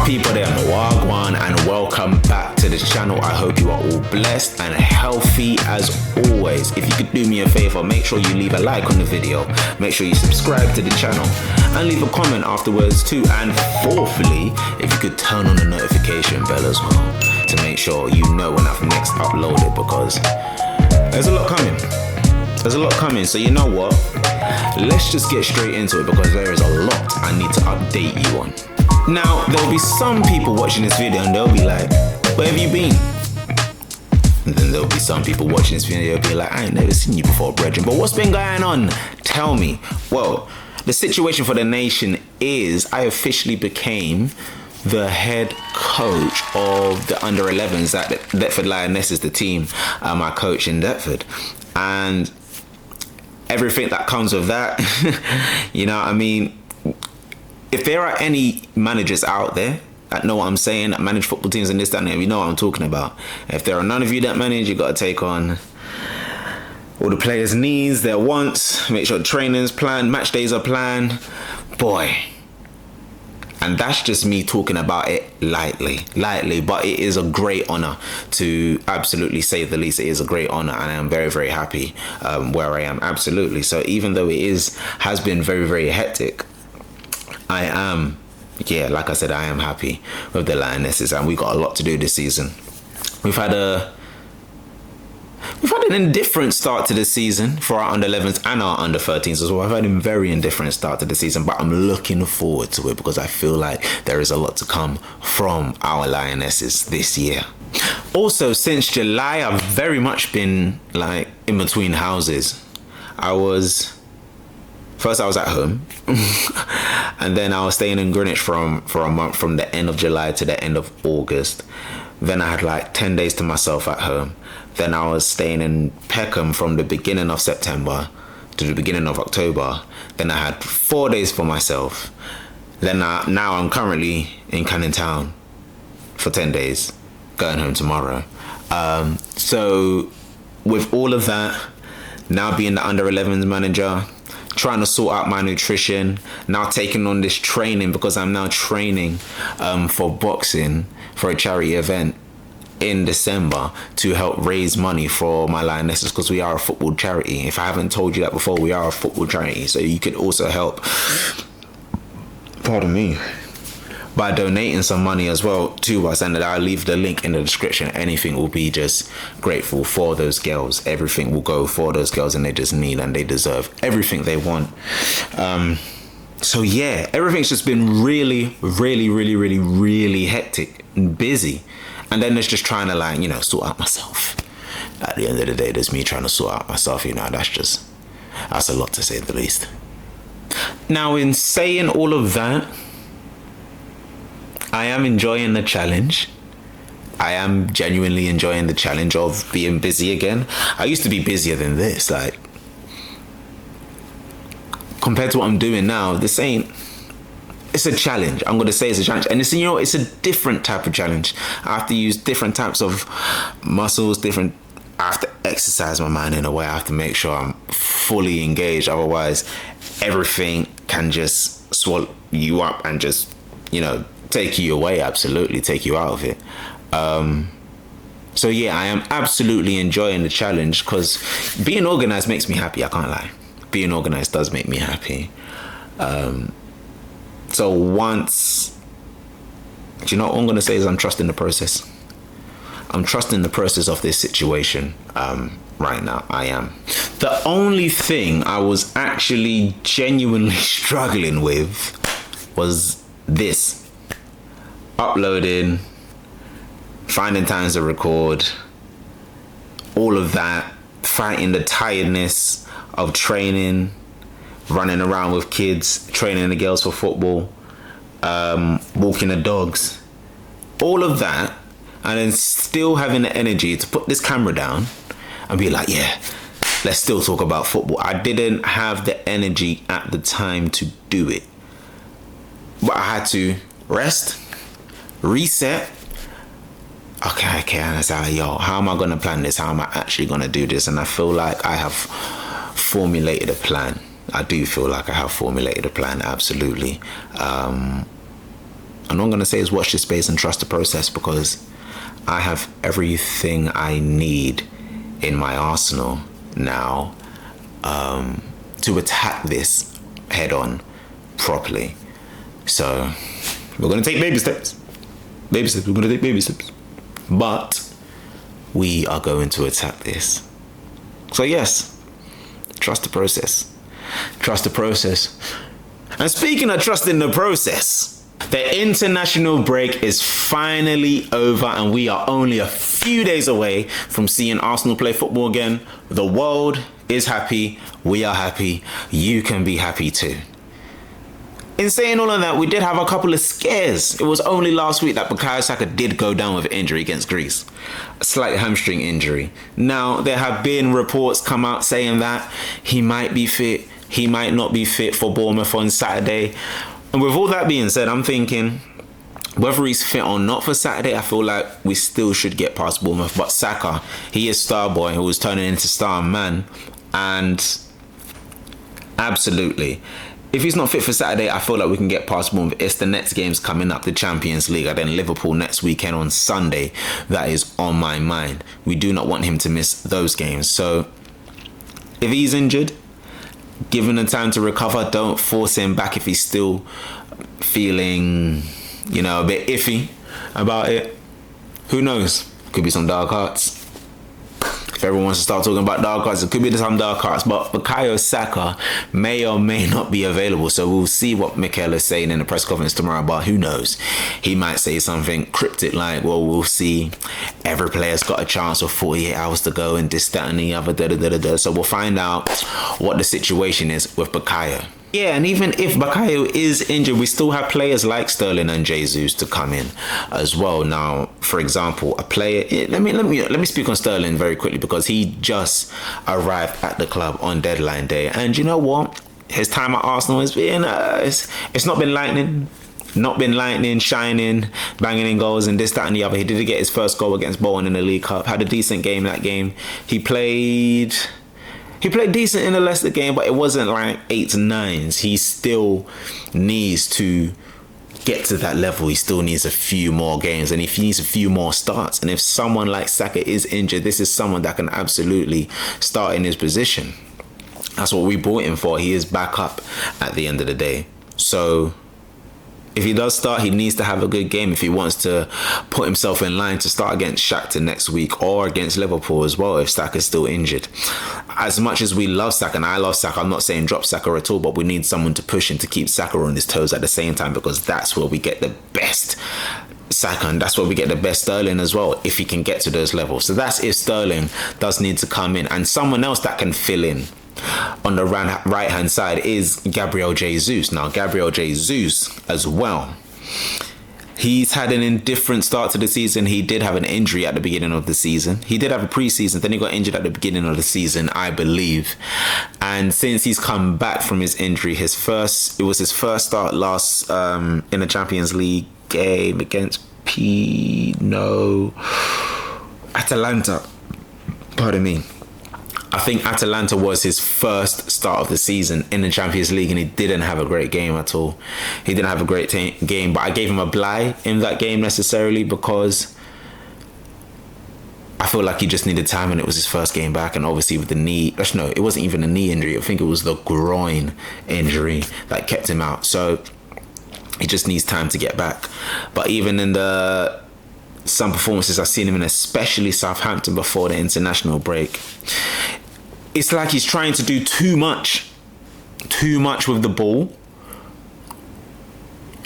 People there, Wagwan, and welcome back to the channel. I hope you are all blessed and healthy as always. If you could do me a favor, make sure you leave a like on the video, make sure you subscribe to the channel and leave a comment afterwards too. And fourthly, if you could turn on the notification bell as well to make sure you know when I've next uploaded, because there's a lot coming. There's a lot coming, so you know what? Let's just get straight into it because there is a lot I need to update you on. Now, there'll be some people watching this video and they'll be like, where have you been? And then there'll be some people watching this video and they'll be like, I ain't never seen you before, brethren, but what's been going on? Tell me. Well, the situation for the nation is I officially became the head coach of the under-11s at the Deptford Lionesses, the team I coach in Deptford. And everything that comes with that, you know what I mean? If there are any managers out there that know what I'm saying, that manage football teams and this, that, and that, you know what I'm talking about. If there are none of you that manage, you got to take on all the players' needs, their wants, make sure training's planned, match days are planned. Boy. And that's just me talking about it lightly, but it is a great honor, to absolutely say the least. It is a great honor, and I am very, very happy where I am, absolutely. So even though it has been very, very hectic, I am, like I said, I am happy with the Lionesses, and we got a lot to do this season. We've had an indifferent start to the season for our under-11s and our under-13s as well. I've had a very indifferent start to the season, but I'm looking forward to it because I feel like there is a lot to come from our Lionesses this year. Also, since July, I've very much been like in between houses. First I was at home and then I was staying in Greenwich for a month, from the end of July to the end of August. Then I had like 10 days to myself at home. Then I was staying in Peckham from the beginning of September to the beginning of October. Then I had 4 days for myself. Then now I'm currently in Canning Town for 10 days, going home tomorrow. So with all of that, now being the under-11s manager, trying to sort out my nutrition, now taking on this training because I'm now training for boxing for a charity event in December to help raise money for my Lionesses, because we are a football charity. If I haven't told you that before, we are a football charity, so you could also help, pardon me, by donating some money as well to us, and I'll leave the link in the description. Anything will be just grateful for those girls. Everything will go for those girls, and they just need and they deserve everything they want. So yeah, everything's just been really, really, really, really, really hectic and busy. And then it's just trying to, like, you know, sort out myself. At the end of the day, there's me trying to sort out myself, you know. That's a lot, to say the least. Now, in saying all of that, I am enjoying the challenge. I am genuinely enjoying the challenge of being busy again. I used to be busier than this, like, compared to what I'm doing now. It's a challenge. I'm going to say it's a challenge. And it's a different type of challenge. I have to use different types of muscles, I have to exercise my mind in a way. I have to make sure I'm fully engaged. Otherwise, everything can just swallow you up and just, you know, take you away, absolutely, take you out of it. So yeah, I am absolutely enjoying the challenge because being organized makes me happy. I can't lie. Being organized does make me happy. So once, do you know what I'm going to say is I'm trusting the process. I'm trusting the process of this situation right now. I am. The only thing I was actually genuinely struggling with was this. Uploading, finding times to record, all of that, fighting the tiredness of training, running around with kids, training the girls for football, walking the dogs, all of that, and then still having the energy to put this camera down and be like, yeah, let's still talk about football. I didn't have the energy at the time to do it, but I had to rest, reset. Okay, and I was like, yo, how am I going to plan this? How am I actually going to do this? And I feel like I have formulated a plan. I do feel like I have formulated a plan, absolutely. And all I'm going to say is watch this space and trust the process, because I have everything I need in my arsenal now to attack this head on properly. So we're going to take baby steps. Baby steps. We're going to take baby steps. But we are going to attack this. So yes, trust the process. Trust the process. And speaking of trusting the process, the international break is finally over and we are only a few days away from seeing Arsenal play football again. The world is happy. We are happy. You can be happy too. In saying all of that, we did have a couple of scares. It was only last week that Bukayo Saka did go down with injury against Greece. A slight hamstring injury. Now, there have been reports come out saying that he might be fit, he might not be fit for Bournemouth on Saturday. And with all that being said, I'm thinking, whether he's fit or not for Saturday, I feel like we still should get past Bournemouth. But Saka, he is star boy who was turning into star man. And absolutely, if he's not fit for Saturday, I feel like we can get past Bournemouth. It's the next games coming up, the Champions League, and then Liverpool next weekend on Sunday. That is on my mind. We do not want him to miss those games. So if he's injured, give him the time to recover. Don't force him back if he's still feeling, a bit iffy about it. Who knows? Could be some dark arts. If everyone wants to start talking about dark arts, it could be some dark arts. But Bukayo Saka may or may not be available. So we'll see what Mikel is saying in the press conference tomorrow. But who knows? He might say something cryptic like, well, we'll see. Every player's got a chance of 48 hours to go and this, that and the other. So we'll find out what the situation is with Bukayo. Yeah, and even if Bukayo is injured, we still have players like Sterling and Jesus to come in as well. Now, for example, a player. Let me speak on Sterling very quickly, because he just arrived at the club on deadline day, and you know what? His time at Arsenal has been it's not been lightning. Not been lightning, shining, banging in goals and this, that and the other. He did get his first goal against Bolton in the League Cup. Had a decent game that game. He played decent in the Leicester game, but it wasn't like 8s and 9s. He still needs to get to that level. He still needs a few more games, and if he needs a few more starts, and if someone like Saka is injured, this is someone that can absolutely start in his position. That's what we brought him for. He is back up at the end of the day. So if he does start, he needs to have a good game if he wants to put himself in line to start against Shakhtar next week, or against Liverpool as well if Saka's still injured. As much as we love Saka, and I love Saka, I'm not saying drop Saka at all, but we need someone to push him to keep Saka on his toes at the same time, because that's where we get the best Saka, and that's where we get the best Sterling as well, if he can get to those levels. So that's if Sterling does need to come in, and someone else that can fill in on the right hand side is Gabriel Jesus. Now Gabriel Jesus as well, he's had an indifferent start to the season. He did have an injury at the beginning of the season. He did have a pre-season, then he got injured at the beginning of the season, I believe. And since he's come back from his injury, it was his first start last in the Champions League game against Atalanta. Pardon me. I think Atalanta was his first start of the season in the Champions League, and he didn't have a great game at all. He didn't have a great game, but I gave him a bye in that game necessarily, because I feel like he just needed time, and it was his first game back. And obviously with the knee, no, it wasn't even a knee injury. I think it was the groin injury that kept him out. So he just needs time to get back. But even in some performances I've seen him in, especially Southampton before the international break, it's like he's trying to do too much with the ball,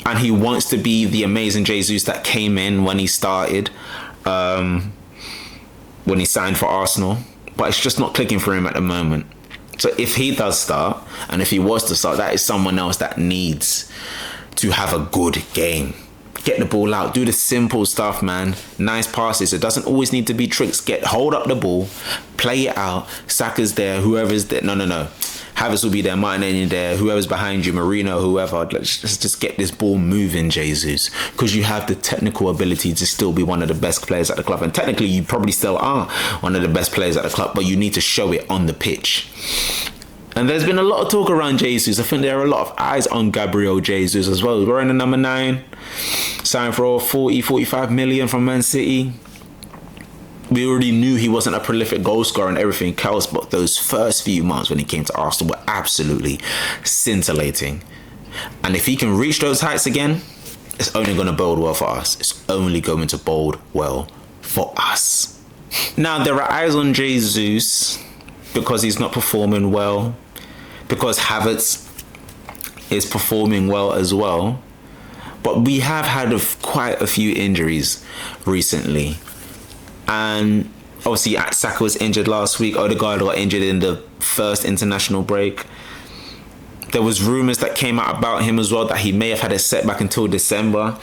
and he wants to be the amazing Jesus that came in when he started, when he signed for Arsenal, but it's just not clicking for him at the moment. So if he does start, and if he was to start, that is someone else that needs to have a good game. Get the ball out, do the simple stuff, man. Nice passes. It doesn't always need to be tricks. Hold up the ball, play it out. Saka's there, whoever's there. No. Havertz will be there, Martinelli there, whoever's behind you, Marino, whoever. Let's just get this ball moving, Jesus. Because you have the technical ability to still be one of the best players at the club. And technically, you probably still are one of the best players at the club, but you need to show it on the pitch. And there's been a lot of talk around Jesus. I think there are a lot of eyes on Gabriel Jesus as well. We're in the number 9, signed for 45 million from Man City. We already knew he wasn't a prolific goal scorer and everything else, but those first few months when he came to Arsenal were absolutely scintillating. And if he can reach those heights again, it's only going to bode well for us. It's only going to bode well for us. Now, there are eyes on Jesus because he's not performing well, because Havertz is performing well as well. But we have had quite a few injuries recently. And obviously, Saka was injured last week. Odegaard got injured in the first international break. There was rumours that came out about him as well that he may have had a setback until December.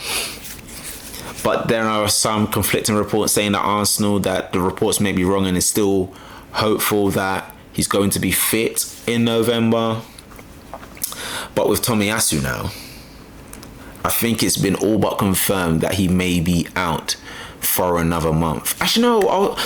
But there are some conflicting reports saying that Arsenal, that the reports may be wrong and is still hopeful that he's going to be fit in November. But with Tomiyasu now, I think it's been all but confirmed that he may be out for another month. Actually, no.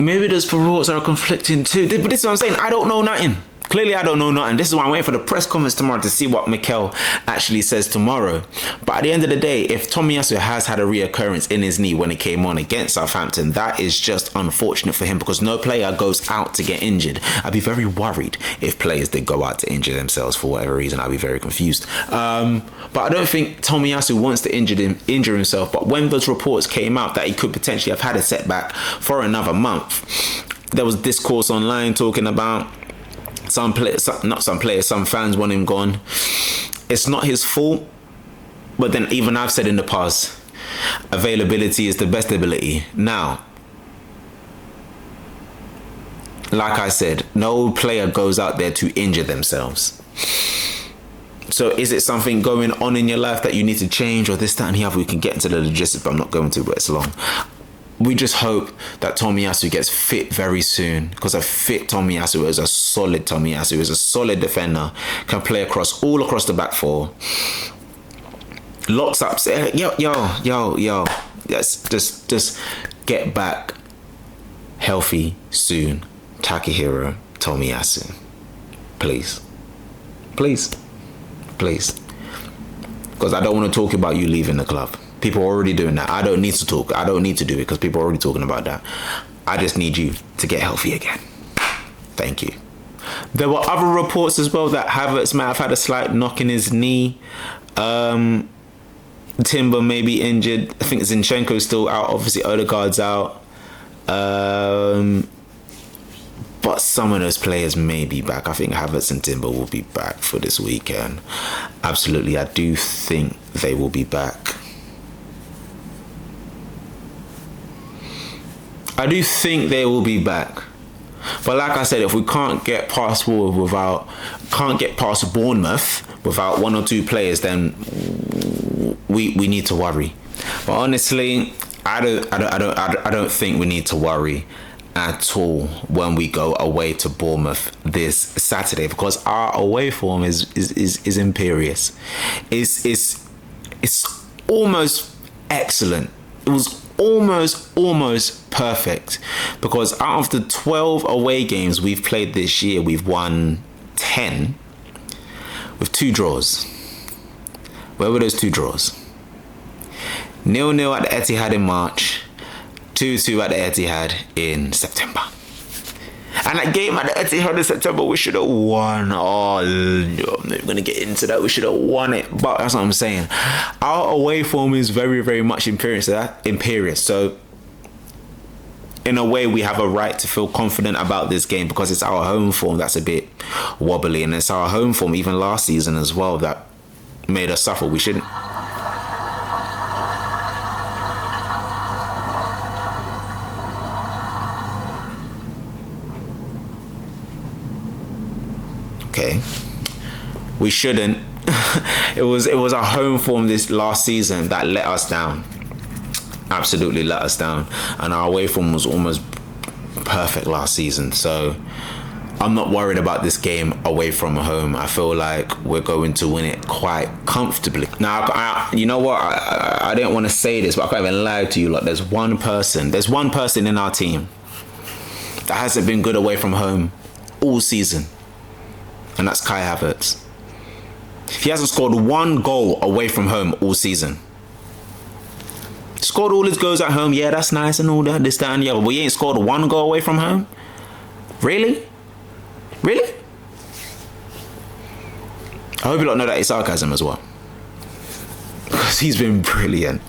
Maybe those reports are conflicting too. But this is what I'm saying. I don't know nothing. Clearly, I don't know nothing. This is why I'm waiting for the press conference tomorrow to see what Mikel actually says tomorrow. But at the end of the day, if Tomiyasu has had a reoccurrence in his knee when he came on against Southampton, that is just unfortunate for him because no player goes out to get injured. I'd be very worried if players did go out to injure themselves for whatever reason. I'd be very confused. But I don't think Tomiyasu wants to injure himself. But when those reports came out that he could potentially have had a setback for another month, there was discourse online talking about some fans want him gone. It's not his fault, but then even I've said in the past, availability is the best ability. Now, like I said, no player goes out there to injure themselves. So is it something going on in your life that you need to change or this, that and the other? We can get into the logistics, but I'm not going to, but it's long. We just hope that Tomiyasu gets fit very soon, because a fit Tomiyasu is a solid Tomiyasu, is a solid defender, can play all across the back four. Locks up, yo. Yes, just get back healthy soon, Takahiro Tomiyasu. Please. Because I don't want to talk about you leaving the club. People are already doing that. I don't need to talk. I don't need to do it because people are already talking about that. I just need you to get healthy again. Thank you. There were other reports as well that Havertz might have had a slight knock in his knee. Timber may be injured. I think Zinchenko's still out. Obviously, Odegaard's out. But some of those players may be back. I think Havertz and Timber will be back for this weekend. Absolutely, I do think they will be back. I do think they will be back. But like I said, if we can't get past Bournemouth without one or two players, then we need to worry. But honestly, I don't think we need to worry at all when we go away to Bournemouth this Saturday, because our away form is imperious. It's almost excellent. It was almost perfect, because out of the 12 away games we've played this year, we've won 10 with 2 draws. Where were those 2 draws? 0-0 at the Etihad in March, 2-2 at the Etihad in September. And that game at the Etihad in September, we should have won. Oh, I'm not going to get into that. We should have won it. But that's what I'm saying. Our away form is very, very much imperious. So, in a way, we have a right to feel confident about this game, because it's our home form that's a bit wobbly. And it's our home form, even last season as well, that made us suffer. We shouldn't. Okay, we shouldn't. It was our home form this last season that let us down. Absolutely let us down. And our away form was almost perfect last season. So I'm not worried about this game away from home. I feel like we're going to win it quite comfortably. Now, you know what? I didn't want to say this, but I can't even lie to you. Like, there's one person in our team that hasn't been good away from home all season, and that's Kai Havertz. He hasn't scored one goal away from home all season. Scored all his goals at home, yeah, that's nice and all that, this, that, and the other, but he ain't scored one goal away from home? Really? Really? I hope you don't know that it's sarcasm as well. Because he's been brilliant.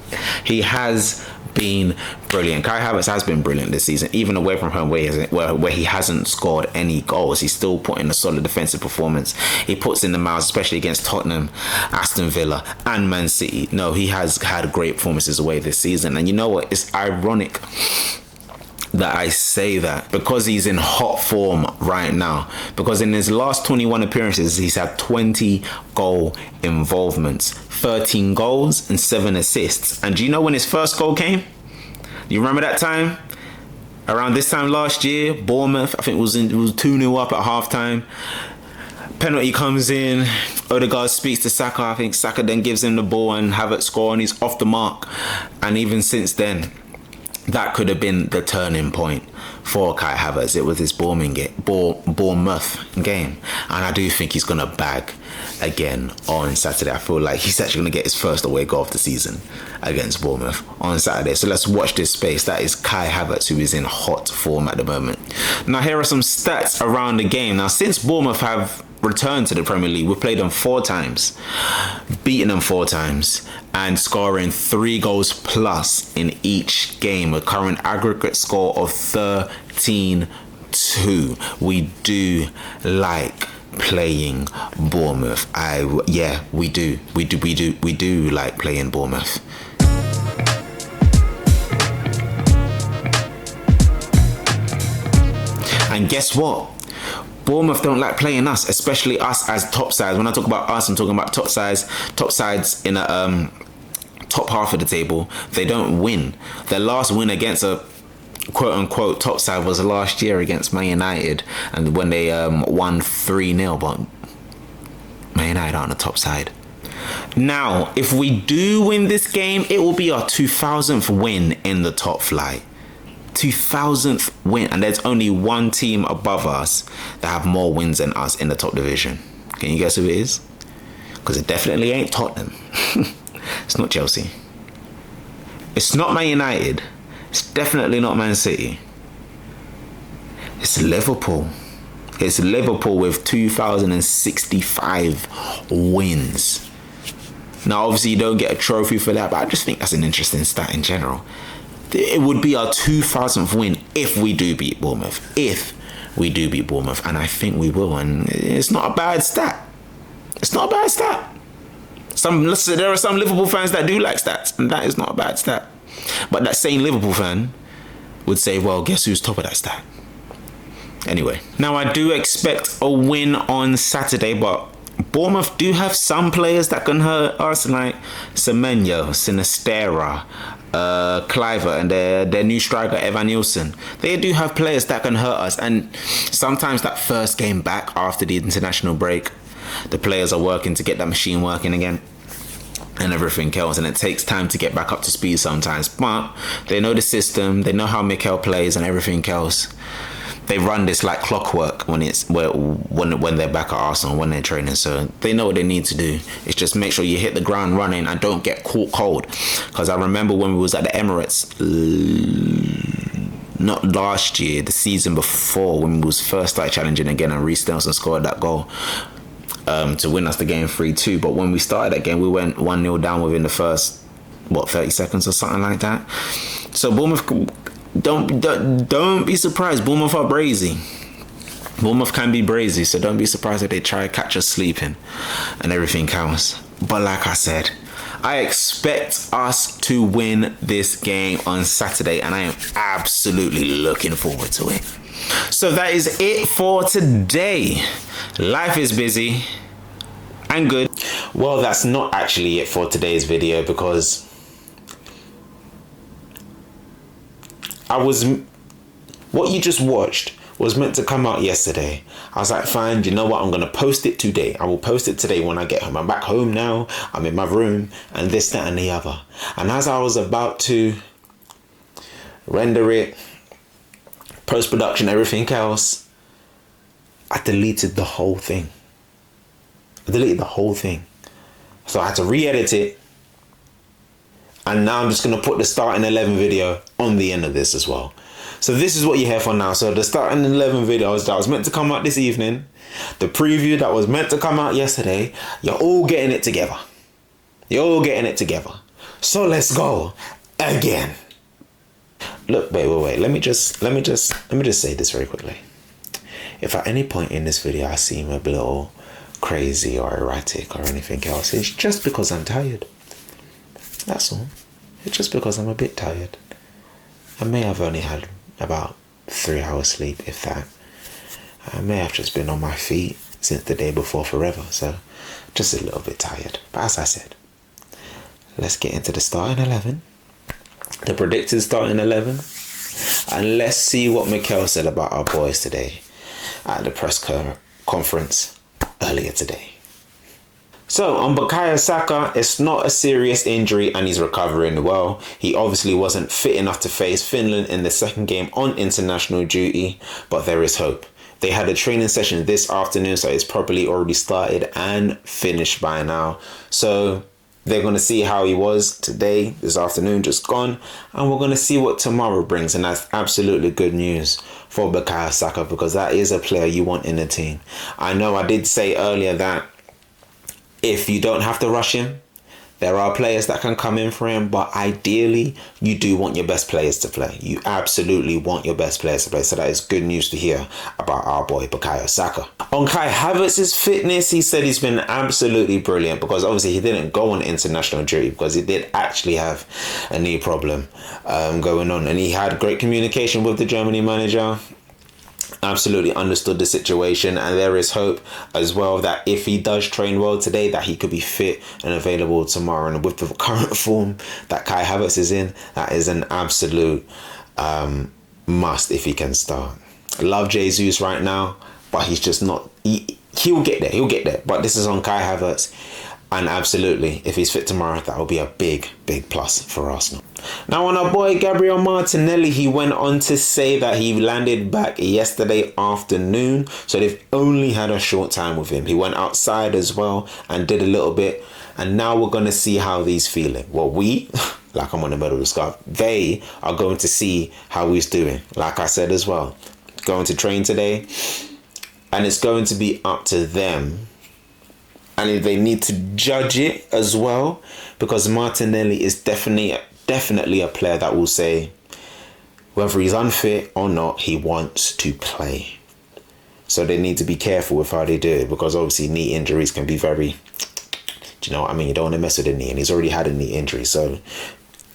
He has been brilliant. Kai Havertz has been brilliant this season, even away from home where he hasn't scored any goals. He's still putting a solid defensive performance. He puts in the miles, especially against Tottenham, Aston Villa and Man City. No, he has had great performances away this season. And you know what? It's ironic that I say that, because he's in hot form right now, because in his last 21 appearances he's had 20 goal involvements, 13 goals and 7 assists. And do you know when his first goal came? You remember that time? Around this time last year, Bournemouth, I think it was 2-0 up at halftime. Penalty comes in, Odegaard speaks to Saka, I think Saka then gives him the ball and Havertz score, and he's off the mark. And even since then, that could have been the turning point for Kai Havertz. It was his Bournemouth game. And I do think he's going to bag again on Saturday. I feel like he's actually going to get his first away goal of the season against Bournemouth on Saturday. So let's watch this space. That is Kai Havertz, who is in hot form at the moment. Now, here are some stats around the game. Now, since Bournemouth have returned to the Premier League, we've played them 4 times, beaten them 4 times, and scoring 3 goals plus in each game, a current aggregate score of 13-2. We do like playing Bournemouth. We do like playing Bournemouth. And guess what? Bournemouth don't like playing us, especially us as top sides. When I talk about us, I'm talking about top sides in a top half of the table. They don't win. Their last win against a quote-unquote top side was last year against Man United, and when they won 3-0, but Man United aren't a top side. Now, if we do win this game, it will be our 2000th win in the top flight. 2000th win, and there's only one team above us that have more wins than us in the top division. Can you guess who it is? Because it definitely ain't Tottenham. It's not Chelsea. It's not Man United. It's definitely not Man City. It's Liverpool. It's Liverpool with 2065 wins. Now, obviously, you don't get a trophy for that, but I just think that's an interesting stat in general. It would be our 2000th win if we do beat Bournemouth. If we do beat Bournemouth, and I think we will. And it's not a bad stat. It's not a bad stat. There are some Liverpool fans that do like stats, and that is not a bad stat. But that same Liverpool fan would say, well, guess who's top of that stat? Anyway, now I do expect a win on Saturday, but Bournemouth do have some players that can hurt us, like Semenyo, Sinistera, Cliver, and their new striker Evan Nielsen. They do have players that can hurt us, and sometimes that first game back after the international break, the players are working to get that machine working again and everything else, and it takes time to get back up to speed sometimes, but they know the system, they know how Mikel plays and everything else. They run this like clockwork when they're back at Arsenal, when they're training, so they know what they need to do. It's just make sure you hit the ground running and don't get caught cold. Because I remember when we was at the Emirates, not last year, the season before, when we was first started challenging again, and Reece Nelson scored that goal to win us the game 3-2. But when we started that game, we went 1-0 down within the first 30 seconds or something like that. So Bournemouth, don't be surprised. Bournemouth are brazy. Bournemouth can be brazy, so don't be surprised if they try to catch us sleeping and everything counts. But like I said, I expect us to win this game on Saturday, and I am absolutely looking forward to it. So that is it for today. Life is busy and good. Well, that's not actually it for today's video, because what you just watched was meant to come out yesterday. I was like, fine, you know what? I'm going to post it today. I will post it today when I get home. I'm back home now. I'm in my room and this, that, and the other. And as I was about to render it, post-production, everything else, I deleted the whole thing. So I had to re-edit it. And now I'm just going to put the starting 11 video on the end of this as well. So this is what you hear for now. So the starting 11 videos that was meant to come out this evening, the preview that was meant to come out yesterday, you're all getting it together. So let's go again. Look, wait. Let me just say this very quickly. If at any point in this video I seem a little crazy or erratic or anything else, it's just because I'm tired. That's all. It's just because I'm a bit tired. I may have only had about 3 hours sleep, if that. I may have just been on my feet since the day before forever, so just a little bit tired. But as I said, let's get into the starting 11, the predicted starting 11, and let's see what Mikel said about our boys today at the press conference earlier today. So on Bukayo Saka, it's not a serious injury and he's recovering well. He obviously wasn't fit enough to face Finland in the second game on international duty, but there is hope. They had a training session this afternoon, so it's probably already started and finished by now. So they're going to see how he was today, this afternoon, just gone. And we're going to see what tomorrow brings. And that's absolutely good news for Bukayo Saka, because that is a player you want in the team. I know I did say earlier that if you don't have to rush him, there are players that can come in for him, but ideally, you do want your best players to play. You absolutely want your best players to play. So that is good news to hear about our boy Bukayo Saka. On Kai Havertz's fitness, he said he's been absolutely brilliant, because obviously he didn't go on international duty because he did actually have a knee problem going on. And he had great communication with the Germany manager. Absolutely understood the situation, and there is hope as well that if he does train well today, that he could be fit and available tomorrow. And with the current form that Kai Havertz is in, that is an absolute must if he can start. I love Jesus right now, but he's just not. He'll get there. But this is on Kai Havertz. And absolutely, if he's fit tomorrow, that will be a big plus for Arsenal. Now on our boy Gabriel Martinelli, he went on to say that he landed back yesterday afternoon. So they've only had a short time with him. He went outside as well and did a little bit. And now we're going to see how he's feeling. Well, like I'm on the middle of the scarf, they are going to see how he's doing. Like I said as well, going to train today. And it's going to be up to them. And they need to judge it as well, because Martinelli is definitely a player that will say, whether he's unfit or not, he wants to play. So they need to be careful with how they do it, because obviously knee injuries can be very, do you know what I mean? You don't want to mess with the knee, and he's already had a knee injury. So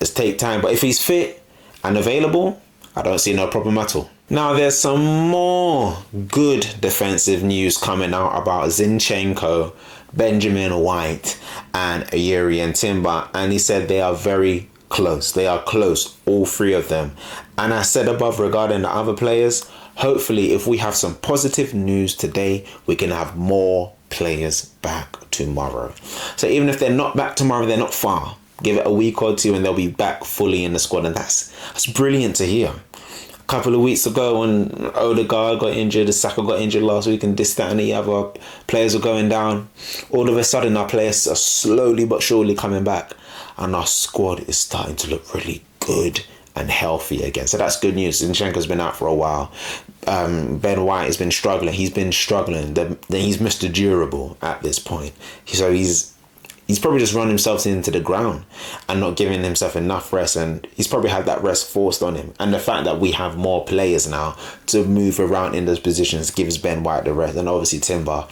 let's take time. But if he's fit and available, I don't see no problem at all. Now there's some more good defensive news coming out about Zinchenko, Benjamin White, and Yuri and Timber, and he said they are very close. They are close, all three of them. And I said above regarding the other players, hopefully if we have some positive news today, we can have more players back tomorrow. So even if they're not back tomorrow, they're not far. Give it a week or two and they'll be back fully in the squad, and that's brilliant to hear. A couple of weeks ago when Odegaard got injured, Saka got injured last week, and this, that and the other players were going down, all of a sudden our players are slowly but surely coming back, and our squad is starting to look really good and healthy again. So that's good news. Zinchenko's been out for a while. Ben White has been struggling. He's been struggling. Then he's Mr. Durable at this point. So he's probably just run himself into the ground and not giving himself enough rest, and he's probably had that rest forced on him. And the fact that we have more players now to move around in those positions gives Ben White the rest. And obviously Timber,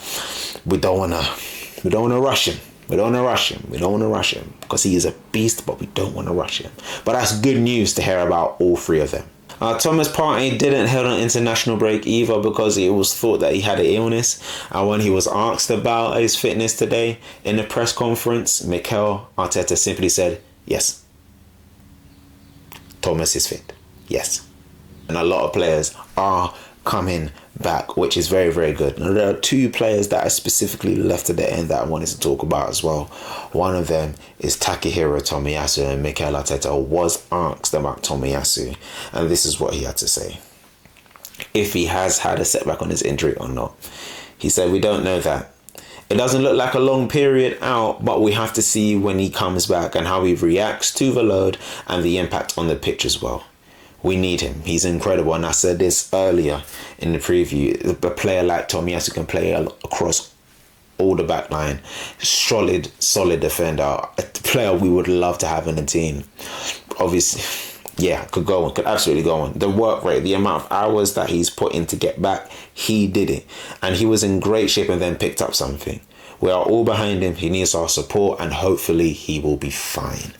we don't want to rush him. We don't want to rush him because he is a beast, but we don't want to rush him. But that's good news to hear about all three of them. Thomas Partey didn't head on international break either, because it was thought that he had an illness. And when he was asked about his fitness today in the press conference, Mikel Arteta simply said, yes, Thomas is fit. Yes. And a lot of players are coming back, which is very, very good. Now, there are two players that I specifically left at the end that I wanted to talk about as well. One of them is Takehiro Tomiyasu, and Mikel Arteta was asked about Tomiyasu, and this is what he had to say. if he has had a setback on his injury or not. He said, we don't know that. It doesn't look like a long period out, but we have to see when he comes back and how he reacts to the load and the impact on the pitch as well. We need him. He's incredible. And I said this earlier in the preview. A player like Tomiyasu can play across all the back line. Solid defender. A player we would love to have in the team. Obviously, yeah, could absolutely go on. The work rate, the amount of hours that he's put in to get back, he did it. And he was in great shape and then picked up something. We are all behind him. He needs our support and hopefully he will be fine.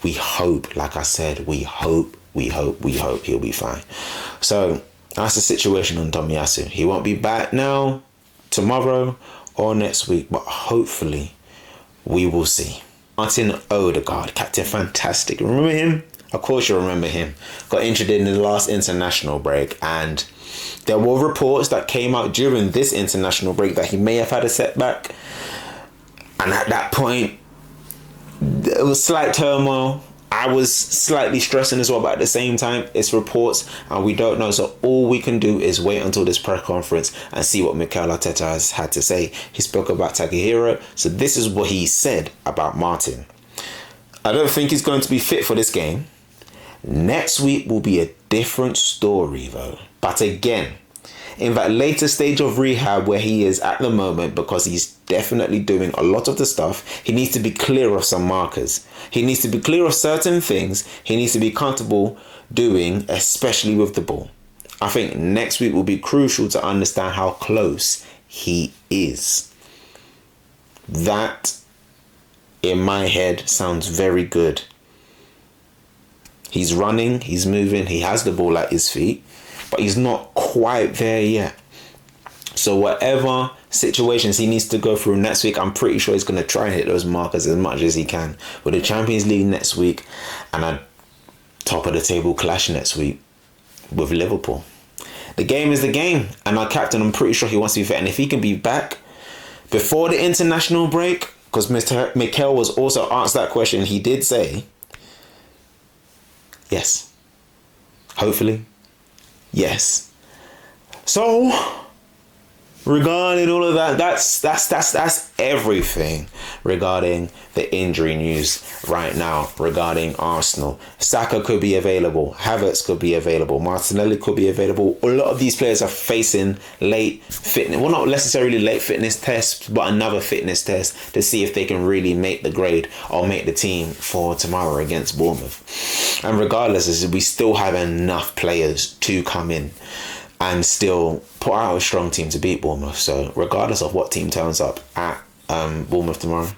We hope, like I said, we hope he'll be fine. So that's the situation on Tomiyasu. He won't be back now, tomorrow or next week, but hopefully we will see. Martin Odegaard, Captain Fantastic. Remember him? Of course you remember him. Got injured in the last international break, and there were reports that came out during this international break that he may have had a setback. And at that point, there was slight turmoil. I was slightly stressing as well, but at the same time, it's reports and we don't know. So all we can do is wait until this press conference and see what Mikel Arteta has had to say. He spoke about Takahiro. So this is what he said about Martin. I don't think he's going to be fit for this game. Next week will be a different story though. But again, in that later stage of rehab where he is at the moment, because he's definitely doing a lot of the stuff, he needs to be clear of some markers. He needs to be clear of certain things he needs to be comfortable doing, especially with the ball. I think next week will be crucial to understand how close he is. That, in my head, sounds very good. He's running, he's moving, he has the ball at his feet, but he's not quite there yet. So whatever situations he needs to go through next week, I'm pretty sure he's going to try and hit those markers as much as he can. With the Champions League next week and a top of the table clash next week with Liverpool. The game is the game, and our captain, I'm pretty sure he wants to be fit. And if he can be back before the international break, because Mr. Mikel was also asked that question, he did say, yes. Hopefully. Yes. So, regarding all of that, that's everything regarding the injury news right now regarding Arsenal. Saka could be available. Havertz could be available. Martinelli could be available. A lot of these players are facing late fitness. Well, not necessarily late fitness tests, but another fitness test to see if they can really make the grade or make the team for tomorrow against Bournemouth. And regardless, we still have enough players to come in and still put out a strong team to beat Bournemouth. So regardless of what team turns up at Bournemouth tomorrow,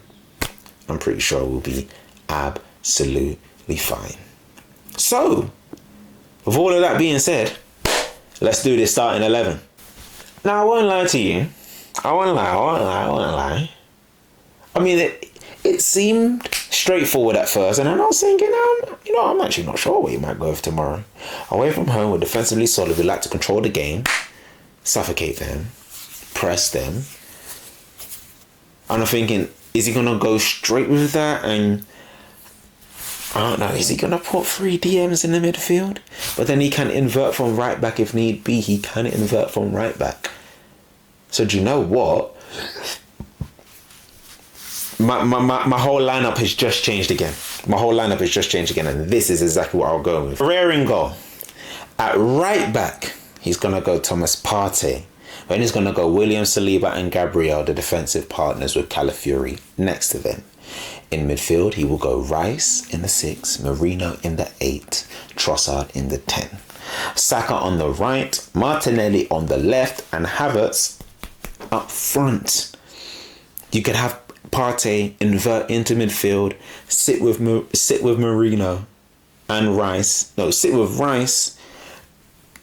I'm pretty sure we'll be absolutely fine. So, with all of that being said, let's do this starting 11. Now, I won't lie to you. I won't lie. I mean, it seemed straightforward at first, and then I was thinking, I'm actually not sure where you might go with tomorrow. Away from home, we're defensively solid. We like to control the game, suffocate them, press them. And I'm thinking, is he going to go straight with that? And I don't know, is he going to put 3 DMs in the midfield? But then he can invert from right back if need be. He can invert from right back. So do you know what? My whole lineup has just changed again. And this is exactly what I'll go with. Rare in goal. At right back, he's going to go Thomas Partey. Then he's going to go William Saliba and Gabriel, the defensive partners, with Calafiori next to them. In midfield, he will go Rice in the 6, Marino in the 8, Trossard in the 10. Saka on the right, Martinelli on the left, and Havertz up front. You could have Partey invert into midfield, sit with Marino and Rice. No, sit with Rice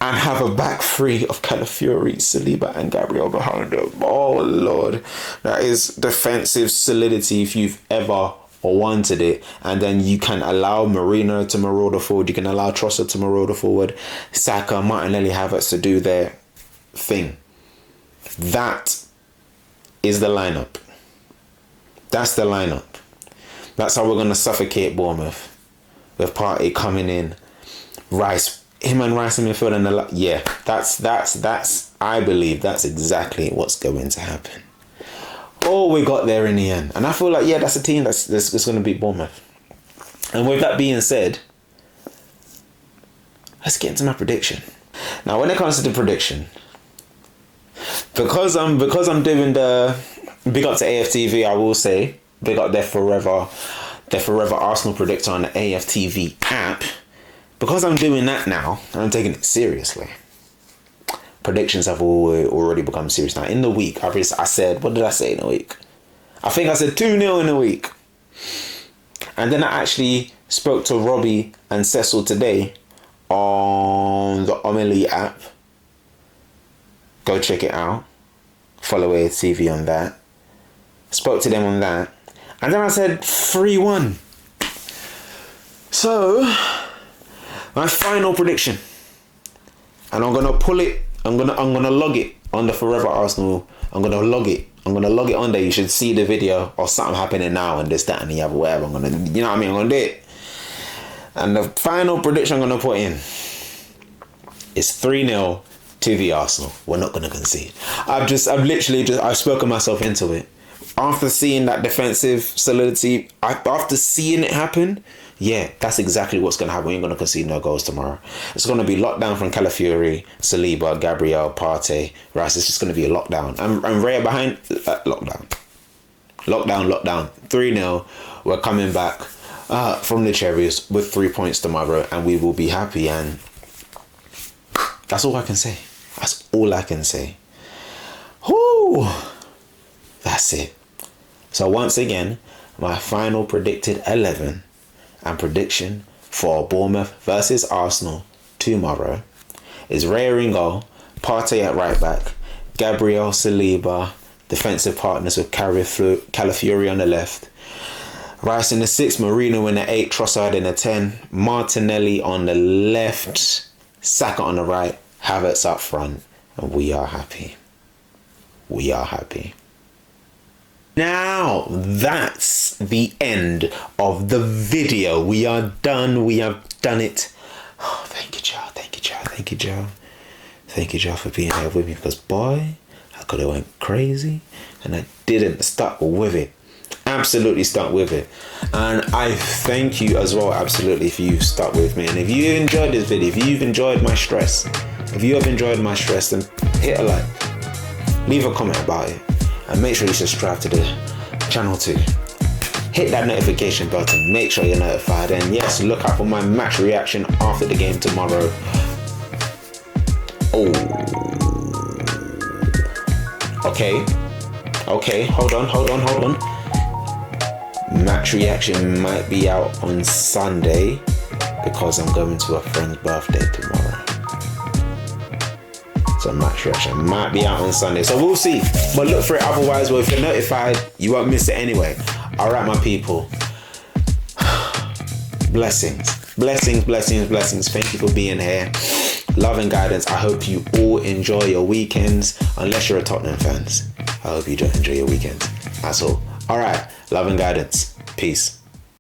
and have a back three of Calafiori, Saliba and Gabriel behind him. Oh Lord, that is defensive solidity if you've ever wanted it. And then you can allow Marino to marauder forward. You can allow Trossard to marauder forward. Saka, Martinelli, Havertz to do their thing. That is the lineup. That's the lineup. That's how we're going to suffocate Bournemouth. With Partey coming in, Rice him and Rice in midfield and that's I believe that's exactly what's going to happen. Oh, we got there in the end. And I feel like, that's a team that's going to beat Bournemouth. And with that being said, let's get into my prediction. Now, when it comes to the prediction, because I'm doing the big up to AFTV, I will say big up their forever Arsenal predictor on the AFTV app. Because I'm doing that now, and I'm taking it seriously. Predictions have already become serious now. In the week, I said, what did I say in the week? I think I said 2-0 in the week. And then I actually spoke to Robbie and Cecil today on the Omeli app. Go check it out. Follow AFTV on that. Spoke to them on that. And then I said 3-1. So, my final prediction. And I'm gonna pull it. I'm gonna log it on the Forever Arsenal. I'm gonna log it on there. You should see the video or something happening now and this, that, and the other, whatever. I'm gonna do it. And the final prediction I'm gonna put in is 3-0 to the Arsenal. We're not gonna concede. I've spoken myself into it. After seeing that defensive solidity, after seeing it happen, that's exactly what's going to happen. We're going to concede no goals tomorrow. It's going to be lockdown from Calafiori, Saliba, Gabriel, Partey, Rice. It's just going to be a lockdown. And Raya behind, lockdown. 3-0. We're coming back from the Cherries with 3 points tomorrow, and we will be happy. And that's all I can say. Whoo! That's it. So once again, my final predicted 11 and prediction for Bournemouth versus Arsenal tomorrow is Raya in goal, Partey at right back, Gabriel, Saliba, defensive partners with Calafiori on the left, Rice in the 6, Marino in the 8, Trossard in the 10, Martinelli on the left, Saka on the right, Havertz up front, and we are happy. Now, that's the end of the video. We are done. We have done it. Oh, thank you, Joe. Thank you, Joe, for being here with me. Because, boy, I could have went crazy. And I didn't. Stuck with it. Absolutely stuck with it. And I thank you as well, absolutely, if you've stuck with me. And if you enjoyed this video, if you've enjoyed my stress, then hit a like. Leave a comment about it. And make sure you subscribe to the channel too. Hit that notification button. Make sure you're notified. And yes, look out for my match reaction after the game tomorrow. Oh. Okay. Hold on. Match reaction might be out on Sunday because I'm going to a friend's birthday tomorrow. So match reaction might be out on Sunday. So we'll see. But look for it otherwise. Well, if you're notified, you won't miss it anyway. Alright, my people. Blessings. Thank you for being here. Love and guidance. I hope you all enjoy your weekends. Unless you're a Tottenham fans. I hope you don't enjoy your weekends. That's all. Alright. Love and guidance. Peace.